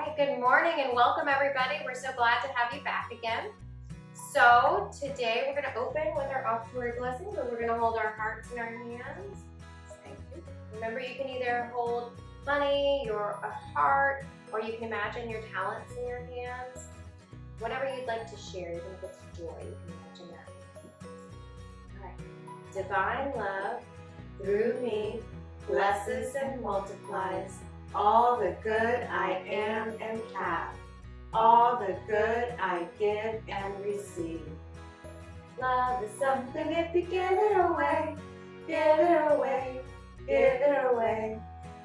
All right, good morning and welcome everybody. We're so glad to have you back again. So today we're going to open with our offertory blessing, where we're going to hold our hearts in our hands. Thank you. Remember, you can either hold money, a heart, or you can imagine your talents in your hands. Whatever you'd like to share, even if it's joy, you can imagine that. All right. Divine love through me blesses and multiplies all the good I am and have, all the good I give and receive. Love is something if you give it away, give it away, give it away.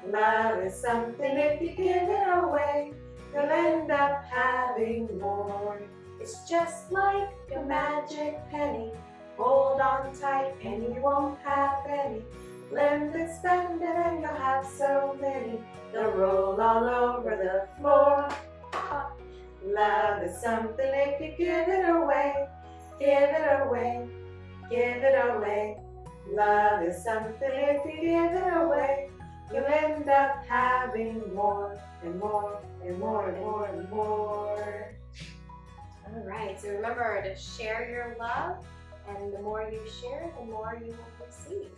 Love is something if you give it away, you'll end up having more. It's just like a magic penny, hold on tight and you won't have any. Lend and spend it and you'll have so many, they'll roll all over the floor. Love is something if you give it away, give it away, give it away. Love is something if you give it away, you'll end up having more and more and more and more and more. All right, so remember to share your love, and the more you share, the more you will receive.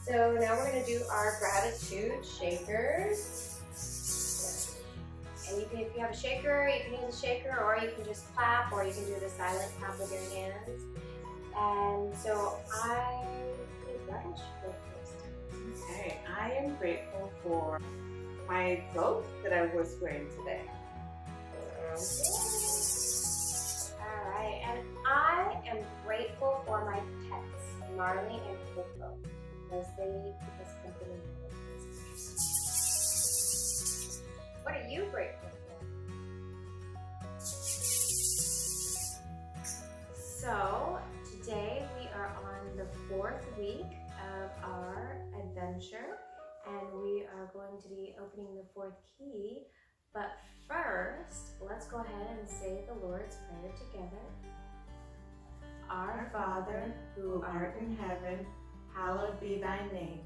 So now we're going to do our gratitude shakers. And you can, if you have a shaker, you can use a shaker, or you can just clap, or you can do the silent clap with your hands. And so I think Raj should go first. Okay, I am grateful for my clothes that I was wearing today. All right, and I am grateful for my pets, Marley and Coco, because they keep us company. What are you grateful for? So today we are on the 4th week of our adventure, and we are going to be opening the 4th key. But first, let's go ahead and say the Lord's Prayer together. Our Father, who art in heaven, hallowed be thy name.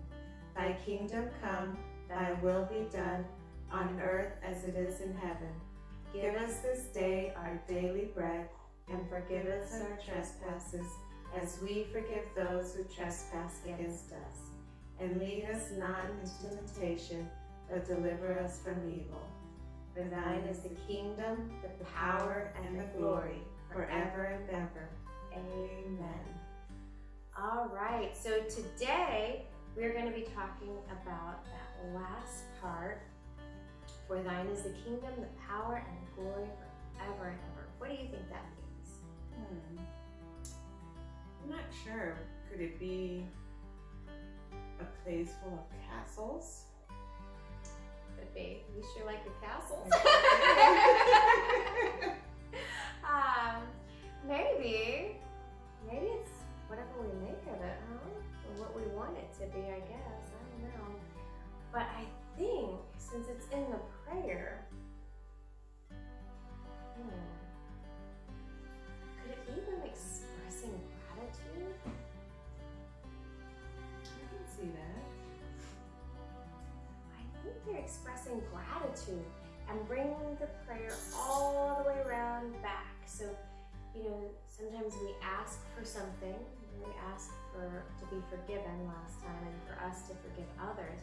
Thy kingdom come, thy will be done, on earth as it is in heaven. Give us this day our daily bread, and forgive us our trespasses, as we forgive those who trespass against us. And lead us not into temptation, but deliver us from evil. For thine is the kingdom, the power, and the glory, forever and ever. Amen. All right, so today we're going to be talking about that last part. For thine is the kingdom, the power, and the glory forever and ever. What do you think that means? I'm not sure. Could it be a place full of castles? Could be. You sure like your castles? Maybe. Maybe it's whatever we make of it, huh? Or what we want it to be, I guess. I don't know. But I think, since it's in the prayer, could it be them expressing gratitude? I can see that. I think they're expressing gratitude and bringing the prayer all the way around back. So, sometimes we ask for something. We ask to be forgiven last time, and for us to forgive others.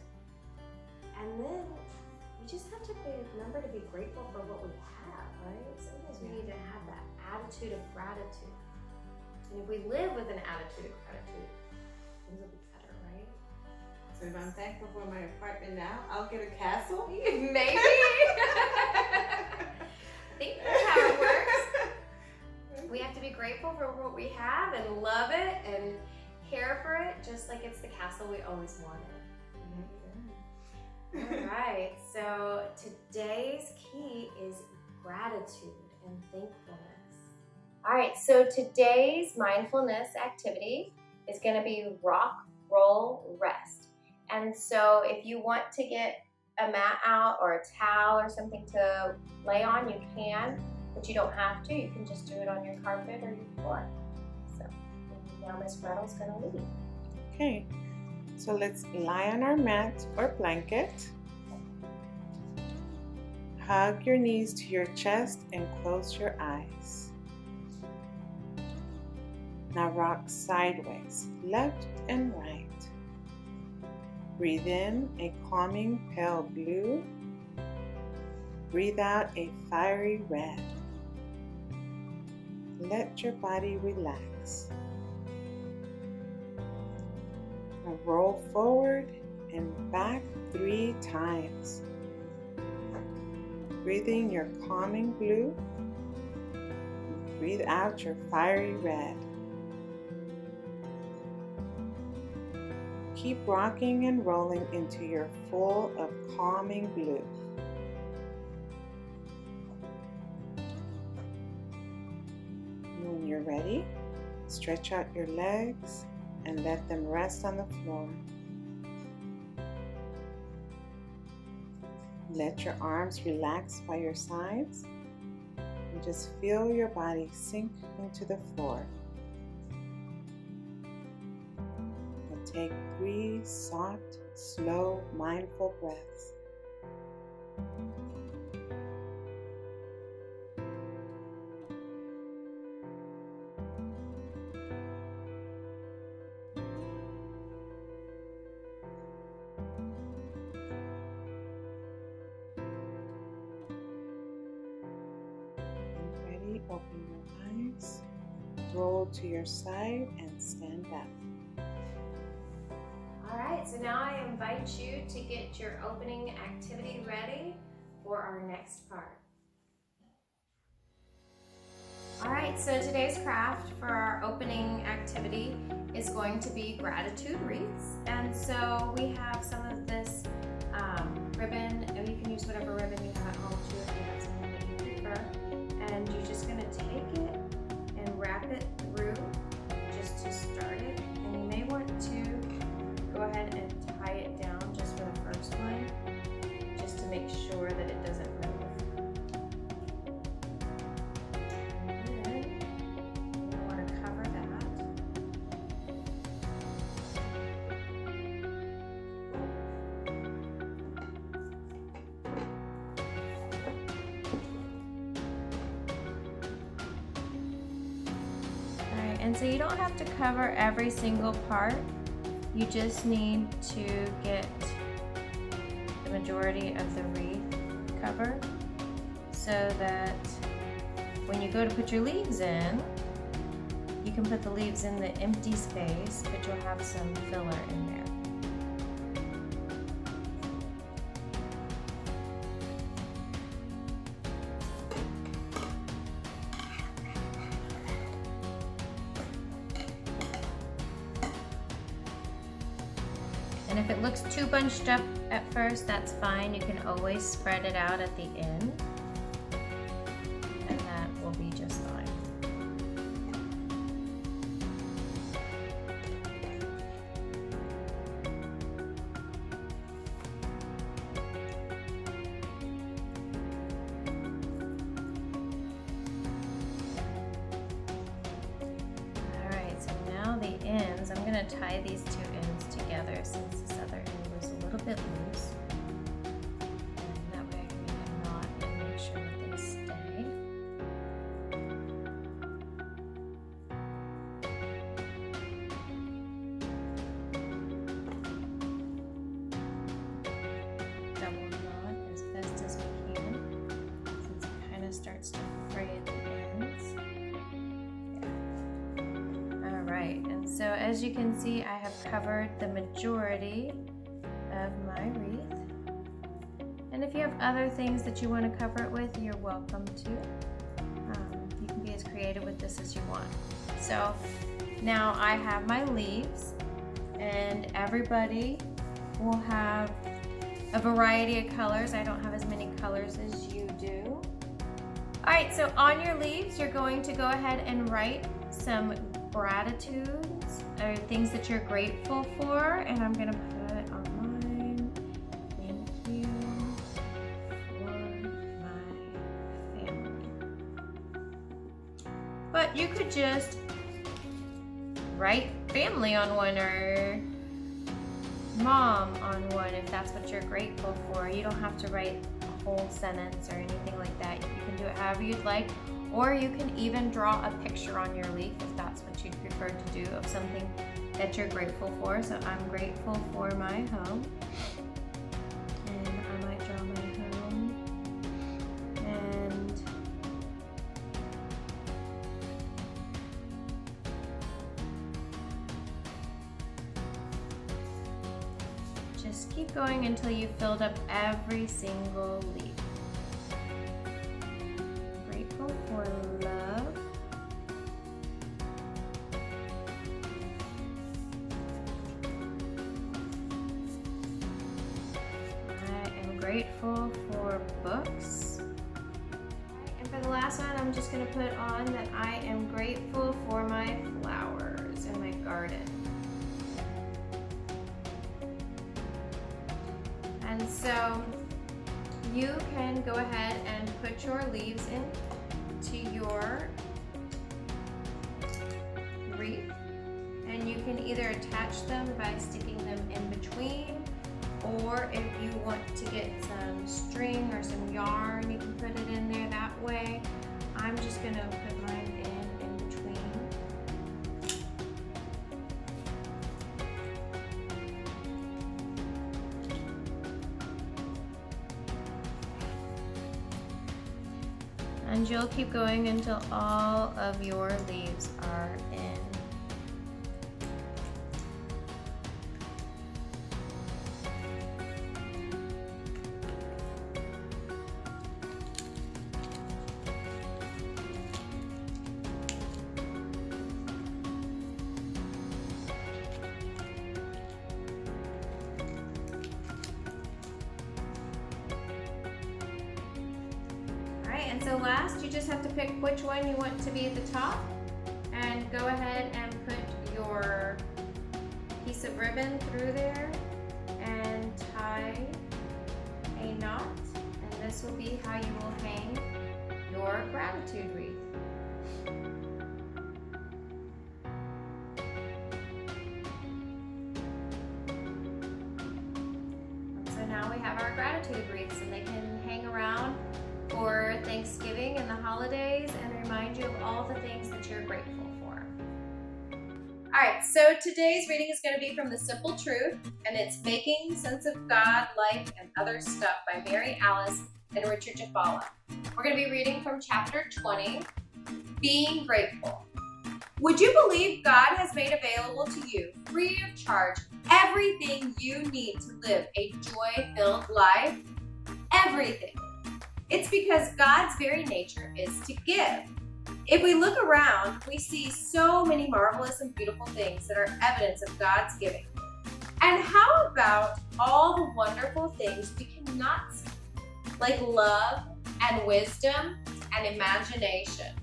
And then we just have to remember to be grateful for what we have, right? Sometimes we need to have that attitude of gratitude. And if we live with an attitude of gratitude, things will be better, right? So if I'm thankful for my apartment now, I'll get a castle? Maybe. I think that's how it works. We have to be grateful for what we have and love it and care for it, just like it's the castle we always wanted. All right, so today's key is gratitude and thankfulness. All right, so today's mindfulness activity is going to be rock, roll, rest. And so if you want to get a mat out or a towel or something to lay on, you can, but you don't have to. You can just do it on your carpet or your floor. So now Miss Gretel's going to lead. Okay. So let's lie on our mat or blanket. Hug your knees to your chest and close your eyes. Now rock sideways, left and right. Breathe in a calming pale blue. Breathe out a fiery red. Let your body relax. Now roll forward and back 3 times. Breathing your calming blue. Breathe out your fiery red. Keep rocking and rolling into your full of calming blue. When you're ready, stretch out your legs and let them rest on the floor. Let your arms relax by your sides and just feel your body sink into the floor. Take 3 soft, slow, mindful breaths. Ready? Open your eyes, roll to your side, and stand up. Alright, so now I invite you to get your opening activity ready for our next part. Alright, so today's craft for our opening activity is going to be gratitude wreaths. And so we have some of this ribbon, and you can use whatever ribbon you have at home too if you have something that you prefer. And you're just going to take it and wrap it through just to start it. And you may want to go ahead and tie it down just for the first one, just to make sure that it doesn't move. And then you want to cover that. Alright, and so you don't have to cover every single part. You just need to get the majority of the wreath covered so that when you go to put your leaves in, you can put the leaves in the empty space, but you'll have some filler in there. And if it looks too bunched up at first, that's fine. You can always spread it out at the end, and that will be just fine. All right, so now the ends, I'm gonna tie these 2 ends together since this other end was a little bit loose. And that way I can make a knot and make sure that they stay. Double knot as best as we can, since it kind of starts to fray at the ends. Alright, and so as you can see, I have covered the majority of my wreath. And if you have other things that you want to cover it with, you're welcome to. You can be as creative with this as you want. So now I have my leaves, and everybody will have a variety of colors. I don't have as many colors as you do. Alright, so on your leaves, you're going to go ahead and write some gratitudes or things that you're grateful for, and I'm going to put on mine, thank you for my family. But you could just write family on one or mom on one if that's what you're grateful for. You don't have to write a whole sentence or anything like that. You can do it however you'd like, or you can even draw a picture on your leaf if that's what you'd prefer to do, of something that you're grateful for. So I'm grateful for my home, and I might draw my home, and just keep going until you've filled up every single leaf. Grateful for love. I am grateful for books. And for the last one, I'm just going to put on that I am grateful for my flowers in my garden. And so you can go ahead and put your leaves into your wreath, and you can either attach them by sticking them in between, or if you want to get some string or some yarn, you can put it in there that way. I'm just going to put mine in between. And you'll keep going until all of your leaves are in. And so last, you just have to pick which one you want to be at the top, and go ahead and put your piece of ribbon through there and tie a knot, and this will be how you will hang your gratitude wreath. So now we have our gratitude wreaths, and they can hang around for Thanksgiving and the holidays and remind you of all the things that you're grateful for. All right, so today's reading is going to be from The Simple Truth, and it's Making Sense of God, Life, and Other Stuff by Mary-Alice and Richard Jafolla. We're going to be reading from chapter 20, Being Grateful. Would you believe God has made available to you, free of charge, everything you need to live a joy-filled life? Everything. It's because God's very nature is to give. If we look around, we see so many marvelous and beautiful things that are evidence of God's giving. And how about all the wonderful things we cannot see, like love and wisdom and imagination?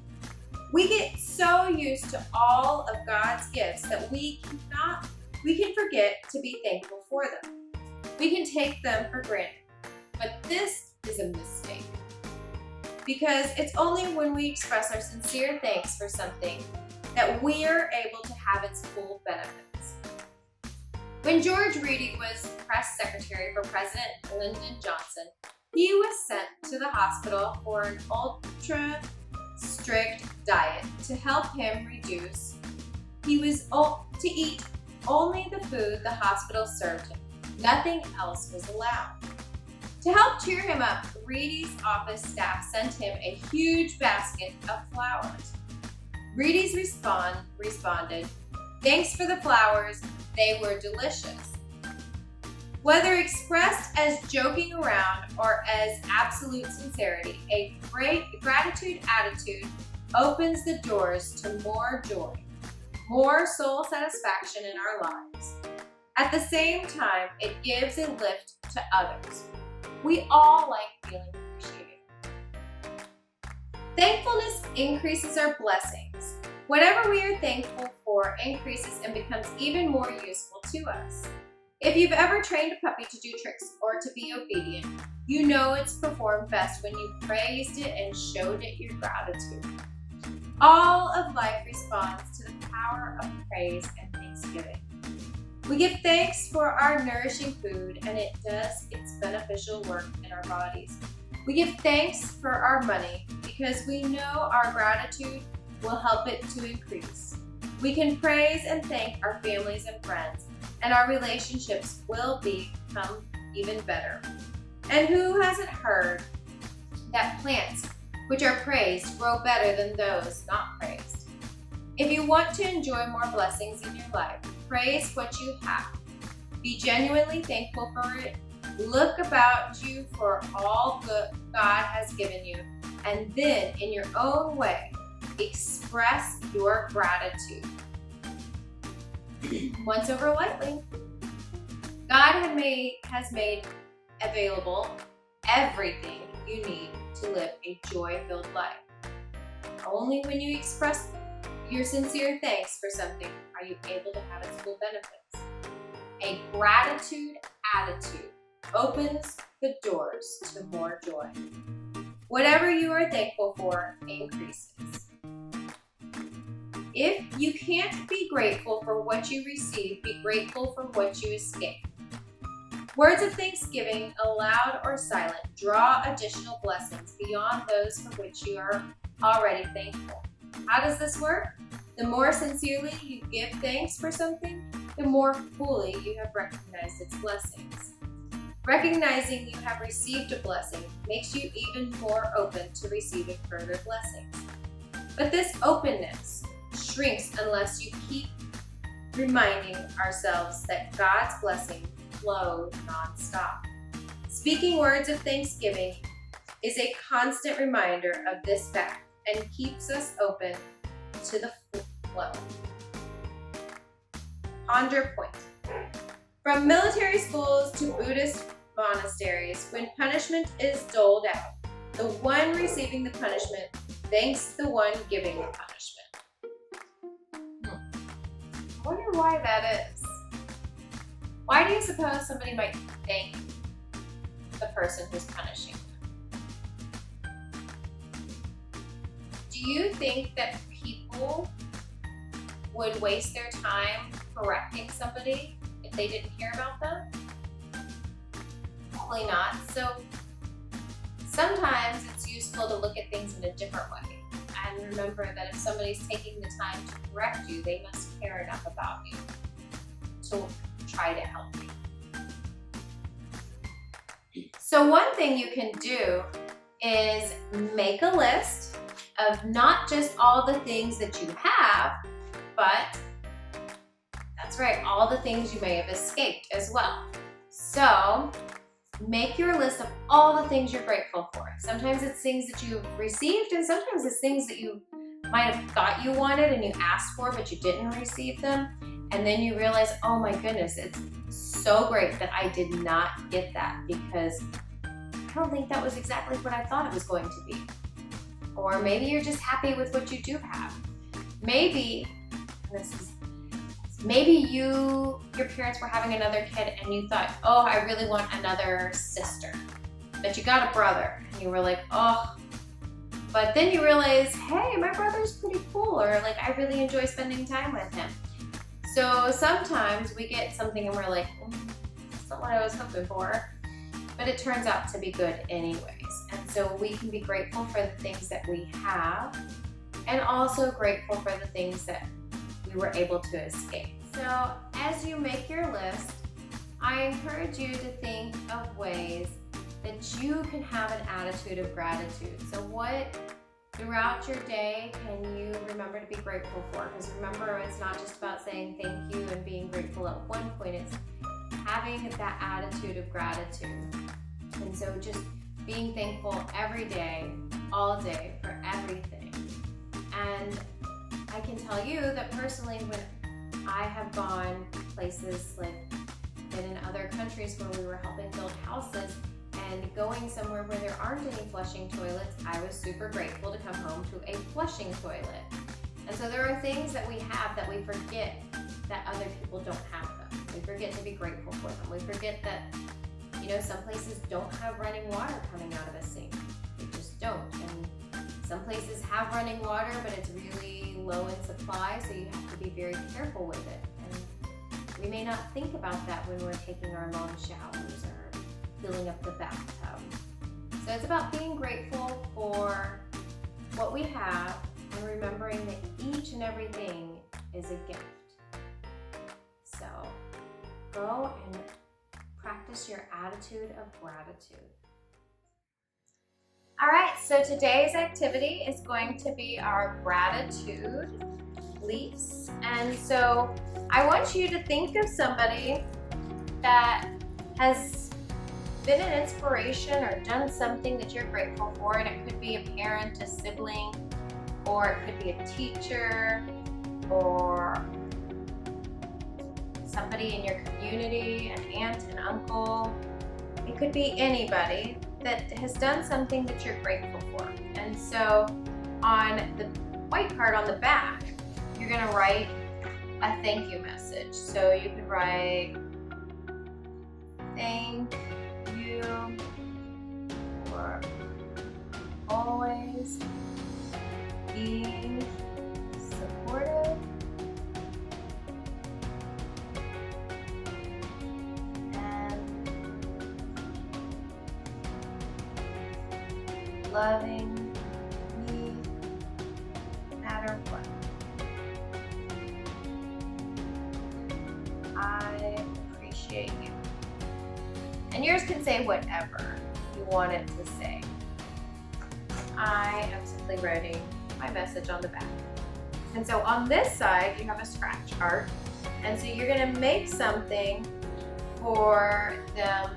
We get so used to all of God's gifts that we can forget to be thankful for them. We can take them for granted. But this is a mistake, because it's only when we express our sincere thanks for something that we're able to have its full benefits. When George Reedy was press secretary for President Lyndon Johnson, he was sent to the hospital for an ultra strict diet to help him reduce. He was to eat only the food the hospital served him. Nothing else was allowed. To help cheer him up, Reedy's office staff sent him a huge basket of flowers. Reedy's responded, "Thanks for the flowers, they were delicious." Whether expressed as joking around or as absolute sincerity, a great gratitude attitude opens the doors to more joy, more soul satisfaction in our lives. At the same time, it gives a lift to others. We all like feeling appreciated. Thankfulness increases our blessings. Whatever we are thankful for increases and becomes even more useful to us. If you've ever trained a puppy to do tricks or to be obedient, you know it's performed best when you praised it and showed it your gratitude. All of life responds to the power of praise and thanksgiving. We give thanks for our nourishing food, and it does its beneficial work in our bodies. We give thanks for our money because we know our gratitude will help it to increase. We can praise and thank our families and friends, and our relationships will become even better. And who hasn't heard that plants which are praised grow better than those not praised? If you want to enjoy more blessings in your life, praise what you have. Be genuinely thankful for it. Look about you for all good God has given you, and then in your own way, express your gratitude. Once over lightly. God has made available everything you need to live a joy-filled life. Only when you express your sincere thanks for something are you able to have its full benefits. A gratitude attitude opens the doors to more joy. Whatever you are thankful for increases. If you can't be grateful for what you receive, be grateful for what you escape. Words of thanksgiving, aloud or silent, draw additional blessings beyond those for which you are already thankful. How does this work? The more sincerely you give thanks for something, the more fully you have recognized its blessings. Recognizing you have received a blessing makes you even more open to receiving further blessings. But this openness shrinks unless you keep reminding ourselves that God's blessing flows nonstop. Speaking words of thanksgiving is a constant reminder of this fact and keeps us open to the flow. Ponder point. From military schools to Buddhist monasteries, when punishment is doled out, the one receiving the punishment thanks the one giving the punishment. I wonder why that is. Why do you suppose somebody might thank the person who's punishing them? Do you think that people would waste their time correcting somebody if they didn't care about them? Probably not. So sometimes it's useful to look at things in a different way and remember that if somebody's taking the time to correct you, they must care enough about you to try to help you. So one thing you can do is make a list of not just all the things that you have, but that's right, all the things you may have escaped as well. So make your list of all the things you're grateful for. Sometimes it's things that you've received, and sometimes it's things that you might have thought you wanted and you asked for, but you didn't receive them. And then you realize, oh my goodness, it's so great that I did not get that because I don't think that was exactly what I thought it was going to be. Or maybe you're just happy with what you do have. Maybe your parents were having another kid and you thought, oh, I really want another sister. But you got a brother and you were like, oh. But then you realize, hey, my brother's pretty cool, or like I really enjoy spending time with him. So sometimes we get something and we're like, that's not what I was hoping for. But it turns out to be good anyways. And so we can be grateful for the things that we have and also grateful for the things that we were able to escape. So as you make your list, I encourage you to think of ways that you can have an attitude of gratitude. So what throughout your day can you remember to be grateful for? Because remember, it's not just about saying thank you and being grateful at one point, it's having that attitude of gratitude. And so just being thankful every day, all day, for everything. And I can tell you that personally, when I have gone places like been in other countries where we were helping build houses and going somewhere where there aren't any flushing toilets, I was super grateful to come home to a flushing toilet. And so there are things that we have that we forget that other people don't have them. We forget to be grateful for them. We forget that, some places don't have running water coming out of a sink. They just don't. And some places have running water, but it's really low in supply, so you have to be very careful with it. And we may not think about that when we're taking our long showers or filling up the bathtub. So it's about being grateful for what we have and remembering that each and everything is a gift. So go and practice your attitude of gratitude. All right, so today's activity is going to be our gratitude leaves. And so I want you to think of somebody that has been an inspiration or done something that you're grateful for, and it could be a parent, a sibling, or it could be a teacher, or somebody in your community, an aunt, an uncle. It could be anybody that has done something that you're grateful for. And so on the white card on the back, you're gonna write a thank you message. So you could write, thank you for always being supportive and loving me no matter what. I appreciate you. And yours can say whatever you want it to say. I am simply writing my message on the back. And so on this side, you have a scratch art. And so you're gonna make something for them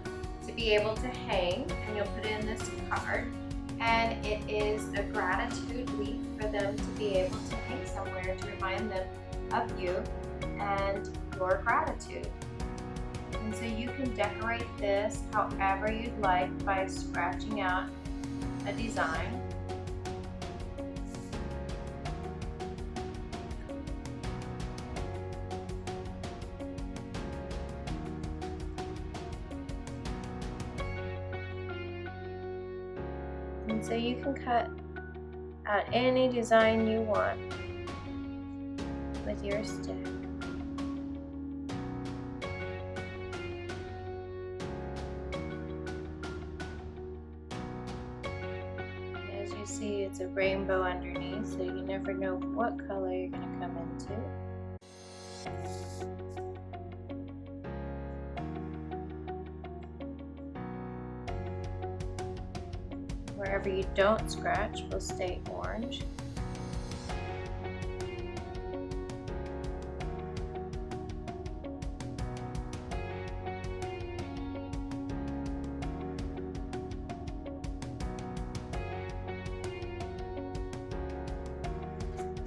to be able to hang, and you'll put it in this card. And it is a gratitude leaf for them to be able to hang somewhere to remind them of you and your gratitude. And so you can decorate this however you'd like by scratching out a design. And so you can cut out any design you want with your stick. As you see, it's a rainbow underneath, so you never know what color you're going to come into. Wherever you don't scratch will stay orange.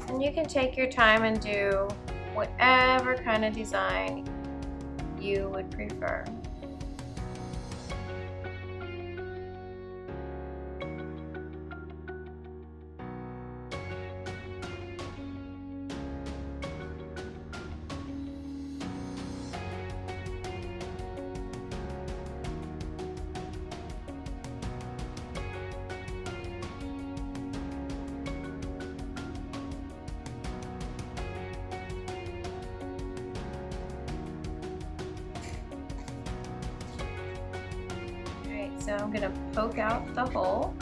And you can take your time and do whatever kind of design you would prefer. So I'm going to poke out the hole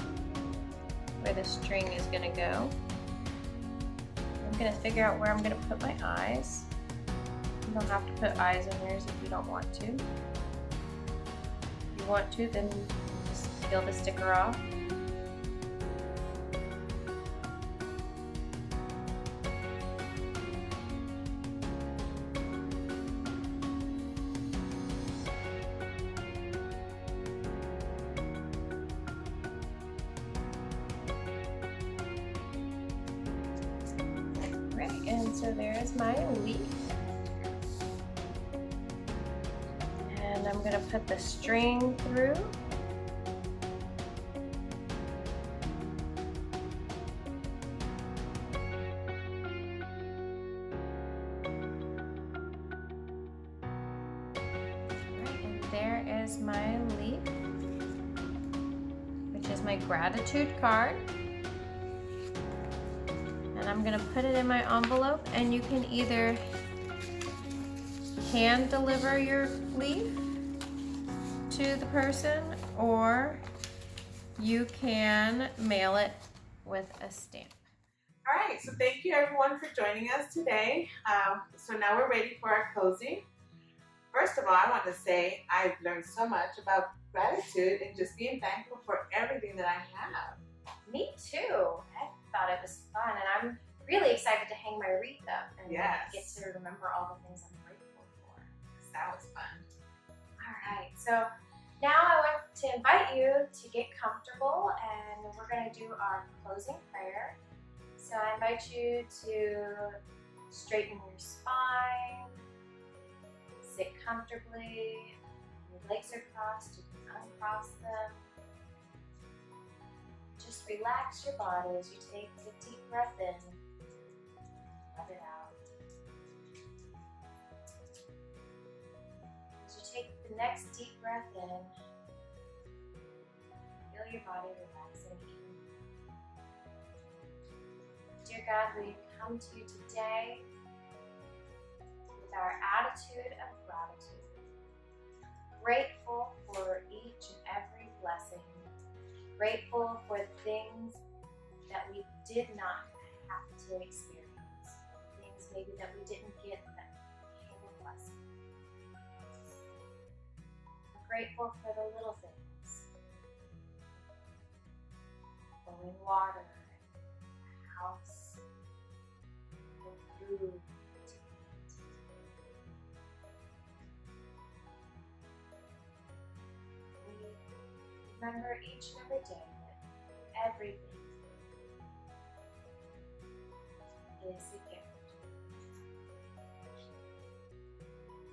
where the string is going to go. I'm going to figure out where I'm going to put my eyes. You don't have to put eyes in yours if you don't want to. If you want to, then just peel the sticker off. And so there's my leaf. And I'm going to put the string through. Right, and there is my leaf, which is my gratitude card. And I'm going to put it in my envelope, and you can either hand deliver your leaf to the person, or you can mail it with a stamp. All right, so thank you everyone for joining us today. So now we're ready for our closing. First of all, I want to say I've learned so much about gratitude and just being thankful for everything that I have. Me too. I thought it was fun, and I'm really excited to hang my wreath up and Yes. get to remember all the things I'm grateful for. That was fun. All right, so now I want to invite you to get comfortable, and we're going to do our closing prayer. So I invite you to straighten your spine, sit comfortably. Your legs are crossed, you can uncross them. Just relax your body as you take a deep breath in, let it out. As you take the next deep breath in, feel your body relaxing even more. Dear God, we come to you today with our attitude of gratitude, grateful for each and every blessing, grateful for the things that we did not have to experience, things maybe that we didn't get that became a blessing. We're grateful for the little things, flowing water, a house, the food to eat. Remember each and every day that everything is a gift.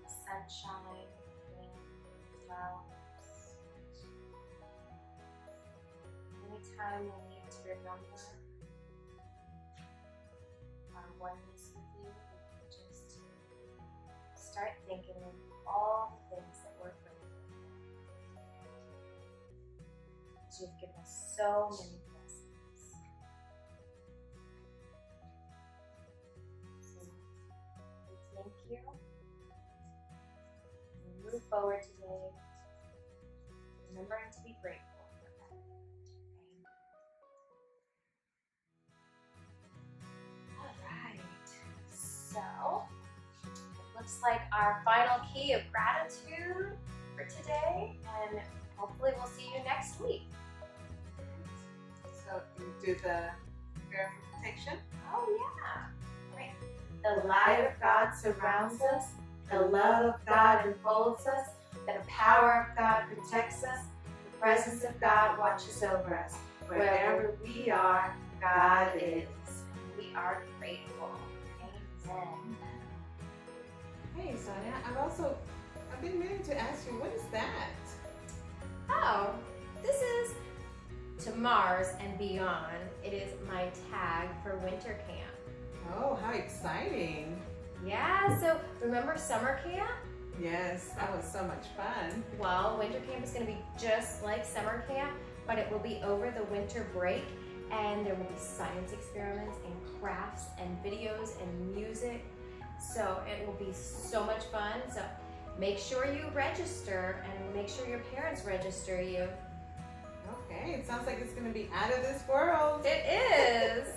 Sunshine, wind, flowers. Anytime we need to remember our oneness with you, we can just start thinking of all the things that we're grateful for. You've given us so many blessings. So we thank you. And we move forward today, remembering to be grateful for everything. All right. So it looks like our final key of gratitude for today, and hopefully we'll see you next week. So you do the prayer for protection. Oh yeah. Right. The light of God surrounds us. The love of God enfolds us. The power of God protects us. The presence of God watches over us. Wherever we are, God is. We are grateful. Amen. Hey Sonia, I've been meaning to ask you, what is that? Oh, this is to Mars and beyond. It is my tag for winter camp. Oh, how exciting. Yeah, so remember summer camp? Yes, that was so much fun. Well, winter camp is going to be just like summer camp, but it will be over the winter break, and there will be science experiments and crafts and videos and music. So it will be so much fun. So make sure you register and make sure your parents register you. Okay, it sounds like it's going to be out of this world. It is.